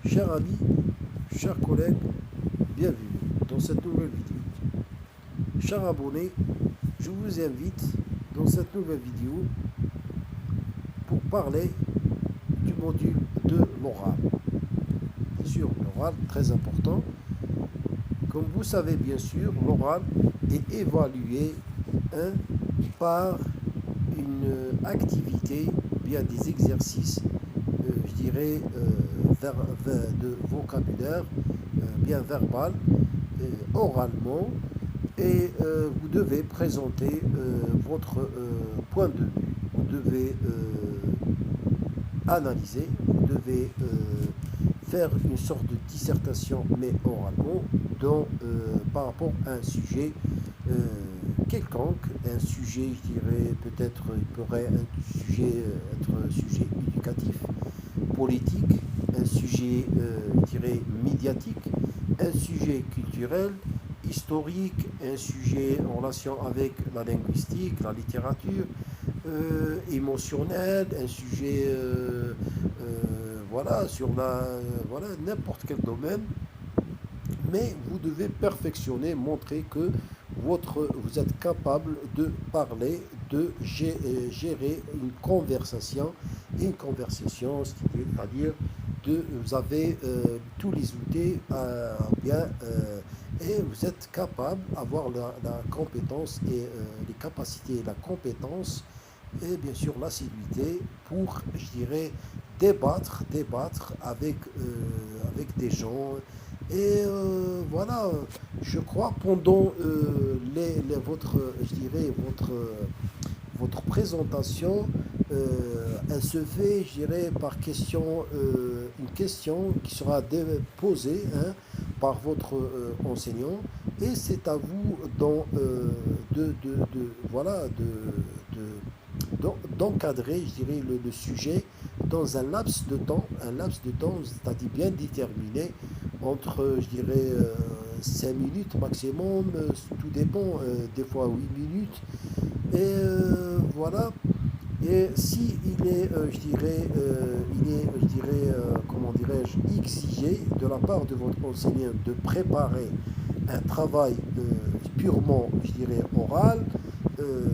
Chers amis, chers collègues, bienvenue dans cette nouvelle vidéo. Chers abonnés, je vous invite dans cette nouvelle vidéo pour parler du module de l'oral. Bien sûr, l'oral, très important. Comme vous savez bien sûr, l'oral est évalué par une activité, bien des exercices, je dirais, de vocabulaire, bien verbal, oralement, et vous devez présenter votre point de vue, vous devez analyser, vous devez faire une sorte de dissertation, mais oralement, par rapport à un sujet quelconque, un sujet, je dirais, peut-être, il pourrait être un sujet éducatif, politique, un sujet, je dirais, médiatique, un sujet culturel, historique, un sujet en relation avec la linguistique, la littérature, émotionnel, un sujet, voilà, sur voilà, n'importe quel domaine. Mais vous devez perfectionner, montrer que vous êtes capable de parler, de gérer une conversation, c'est-à-dire vous avez tous les outils bien, et vous êtes capable d'avoir la compétence et les capacités et la compétence et bien sûr l'assiduité pour, je dirais, débattre avec des gens. Et voilà, je crois pendant je dirais, votre présentation, elle se fait, je dirais, par question, une question qui sera posée par votre enseignant, et c'est à vous voilà, d'encadrer, je dirais, le sujet dans un laps de temps, c'est-à-dire bien déterminé, entre, je dirais, 5 minutes maximum, tout dépend, des fois 8 minutes, et voilà. Et si il est, comment dirais-je, exigé de la part de votre enseignant de préparer un travail purement, je dirais, oral, euh,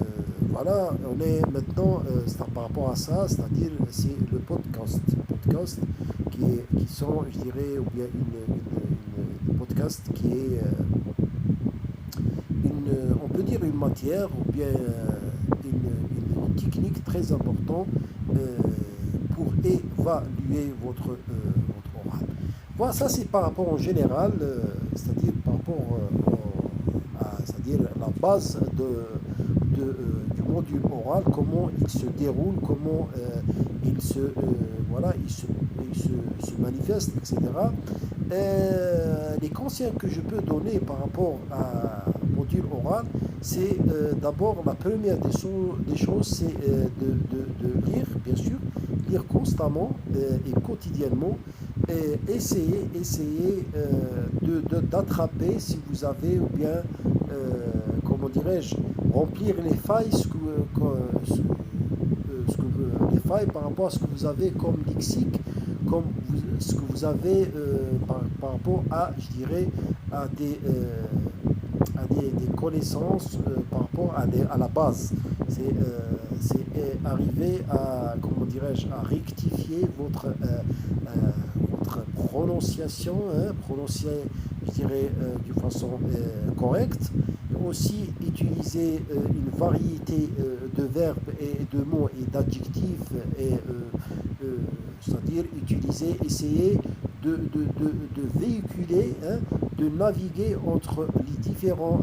voilà, on est maintenant, par rapport à ça, c'est-à-dire c'est le podcast qui sont, je dirais, ou bien une podcast qui est, on peut dire une matière, ou bien une technique très importante euh, pour évaluer votre oral. Voilà, ça c'est par rapport en général, c'est-à-dire par rapport c'est-à-dire la base du module oral, comment il se déroule, comment voilà, se manifeste, etc. Les conseils que je peux donner par rapport au module oral, c'est d'abord la première des choses, c'est de lire, bien sûr, lire constamment et quotidiennement, et essayer d'attraper si vous avez, ou bien, comment dirais-je, remplir les failles, les failles par rapport à ce que vous avez comme lexique, ce que vous avez par rapport à, je dirais, des connaissances par rapport à la base. C'est arriver à, comment dirais-je, à rectifier votre prononciation, prononcer, je dirais, de façon correcte. Aussi utiliser une variété de verbes et de mots et d'adjectifs, et c'est-à-dire essayer de véhiculer, de naviguer entre les différents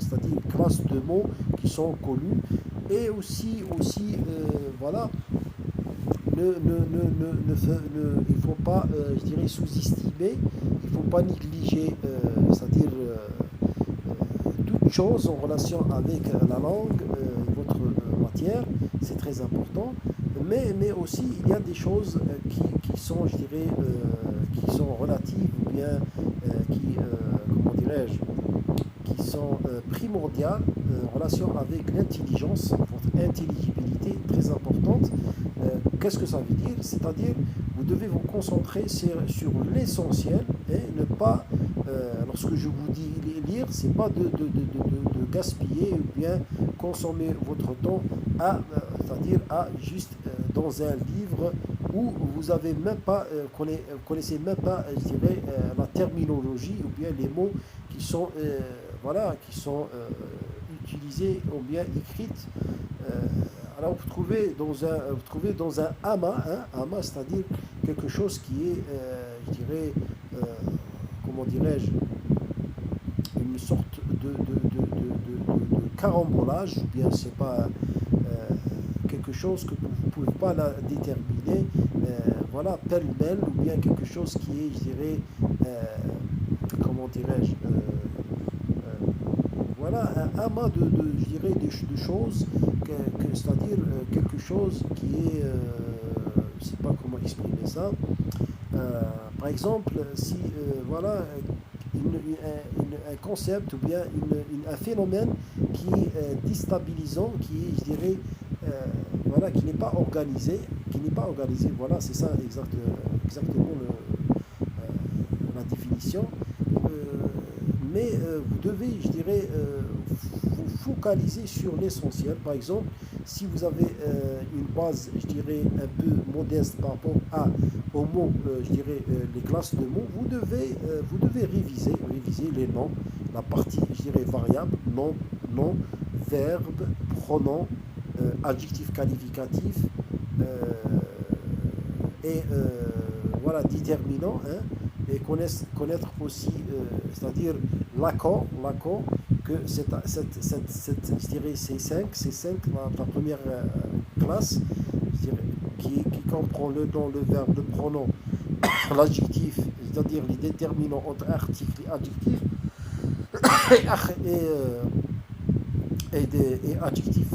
c'est-à-dire classes de mots qui sont connus, et aussi voilà, il ne faut pas, je dirais, sous-estimer, il ne faut pas négliger, c'est-à-dire toute chose en relation avec la langue, votre matière, c'est très important. Mais aussi, il y a des choses qui sont, je dirais, qui sont relatives, ou bien comment dirais-je, qui sont primordiales en relation avec l'intelligence, votre intelligibilité très importante. Qu'est-ce que ça veut dire? C'est-à-dire, vous devez vous concentrer sur l'essentiel et ne pas, lorsque je vous dis lire, c'est pas de gaspiller ou bien consommer votre temps c'est-à-dire à juste dans un livre où vous avez même pas, connaissez même pas, je dirais, la terminologie ou bien les mots qui sont, voilà, qui sont utilisés ou bien écrites. Euh, alors vous trouvez dans un amas, hein, amas, c'est-à-dire quelque chose qui est, je dirais, euh, comment dirais-je, une sorte de carambolage, ou bien c'est pas quelque chose que vous ne pouvez pas la déterminer, voilà, pêle-mêle, ou bien quelque chose qui est, je dirais, comment dirais-je, voilà, un amas je dirais, de choses, c'est-à-dire quelque chose qui est, je ne sais pas comment exprimer ça. Par exemple, si, voilà, un concept ou bien un phénomène qui est déstabilisant, qui est, je dirais, euh, voilà, qui n'est pas organisé, voilà, c'est ça exactement la définition. Euh, mais vous devez, je dirais, vous focaliser sur l'essentiel. Par exemple, si vous avez une base, je dirais, un peu modeste par rapport aux mots, je dirais, les classes de mots, vous devez réviser les noms, la partie, je dirais, variable, nom, verbe, pronom, adjectif qualificatif, euh, et voilà, déterminant, hein, et connaître aussi, c'est-à-dire l'accord, que je dirais C5 la première classe, je dirais, qui comprend le nom, le verbe, le pronom, l'adjectif, c'est-à-dire les déterminants entre article et adjectif, et adjectifs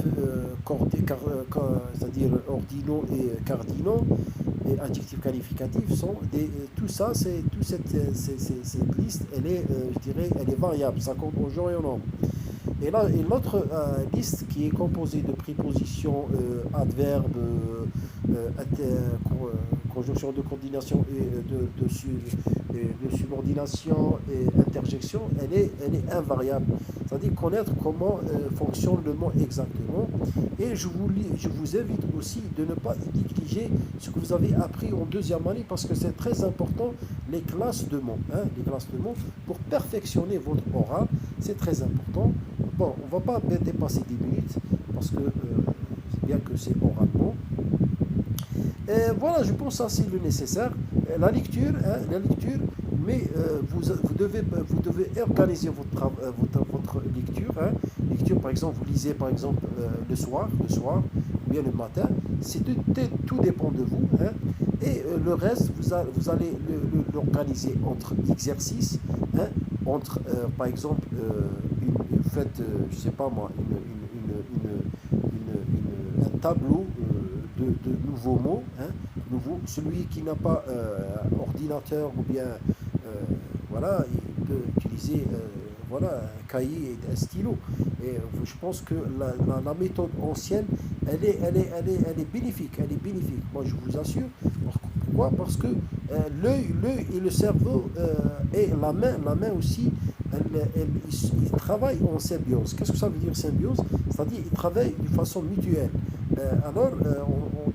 c'est-à-dire ordinaux et cardinaux, et adjectifs qualificatifs sont tout ça, cette liste, elle est, je dirais, elle est variable, ça compte au genre et au nombre. Et l'autre liste qui est composée de prépositions, adverbes, conjonction de coordination et de subordination et interjection, elle est invariable. C'est-à-dire connaître comment fonctionne le mot exactement. Et je vous invite aussi de ne pas négliger ce que vous avez appris en deuxième année, parce que c'est très important, les classes de mots. Hein, les classes de mots, pour perfectionner votre oral, c'est très important. Bon, on ne va pas dépasser 10 minutes, parce que c'est bien que c'est oralement. Et voilà, je pense que ça c'est le nécessaire. La lecture, mais vous devez organiser votre lecture. Hein. Lecture, par exemple, vous lisez par exemple le soir, ou bien le matin. Tout dépend de vous. Hein. Et le reste, vous allez l'organiser entre exercices, hein, entre, par exemple, vous faites, je sais pas moi, un tableau de nouveaux mots, hein, celui qui n'a pas ordinateur ou bien voilà, il peut utiliser voilà, un cahier et un stylo. Et je pense que la méthode ancienne, elle est bénéfique, Moi, je vous assure. Pourquoi? Parce que l'œil et le cerveau et la main aussi, ils travaillent en symbiose. Qu'est-ce que ça veut dire symbiose? C'est-à-dire qu'ils travaillent de façon mutuelle. Alors,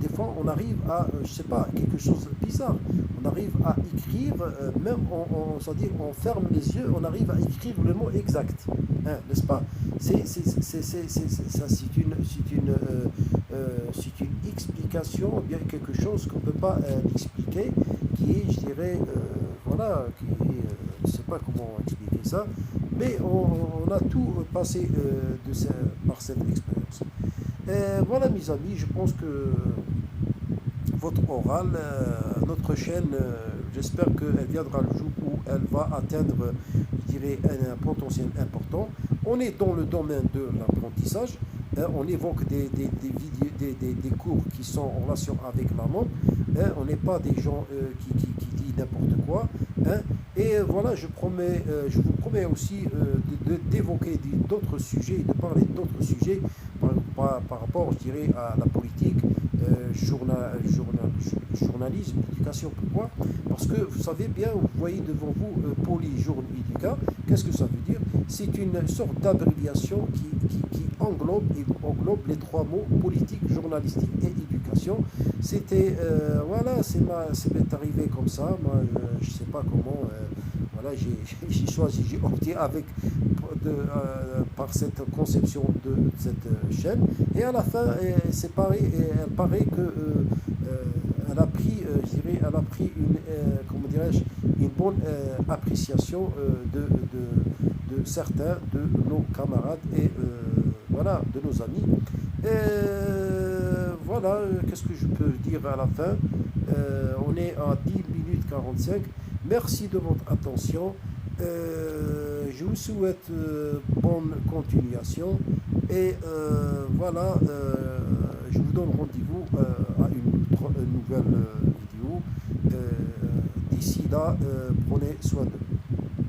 des fois, on arrive à, je sais pas, quelque chose de bizarre. On arrive à écrire, même c'est-à-dire on ferme les yeux, on arrive à écrire le mot exact, hein, n'est-ce pas? C'est une explication, bien quelque chose qu'on ne peut pas expliquer, qui est, je dirais, voilà, je ne sais pas comment expliquer ça, mais on a tout passé par cette expérience. Voilà mes amis, je pense que votre oral, notre chaîne, j'espère qu'elle viendra le jour où elle va atteindre, je dirais, un potentiel important. On est dans le domaine de l'apprentissage, hein, on évoque des cours qui sont en relation avec la langue, hein, on n'est pas des gens qui disent n'importe quoi. Hein, et voilà, je vous promets aussi d'évoquer d'autres sujets, de parler d'autres sujets par rapport, je dirais, à la politique, journalisme, éducation. Pourquoi? Parce que vous savez bien, vous voyez devant vous polyjourn éduca. Qu'est-ce que ça veut dire? C'est une sorte d'abréviation qui englobe les trois mots politique, journalistique et éducation. C'était, voilà, c'est m'est arrivé comme ça. Moi, je ne sais pas comment. Voilà, j'ai choisi, j'ai opté par cette conception de cette chaîne. Et à la fin, c'est pareil, elle paraît que elle a pris, je dirais, elle a pris une, comment dirais-je, une bonne appréciation de certains de nos camarades et voilà, de nos amis. Voilà, qu'est-ce que je peux dire à la fin? On est à 10 minutes 45. Merci de votre attention. Je vous souhaite bonne continuation et voilà, je vous donne rendez-vous à une nouvelle vidéo. D'ici là, prenez soin de vous.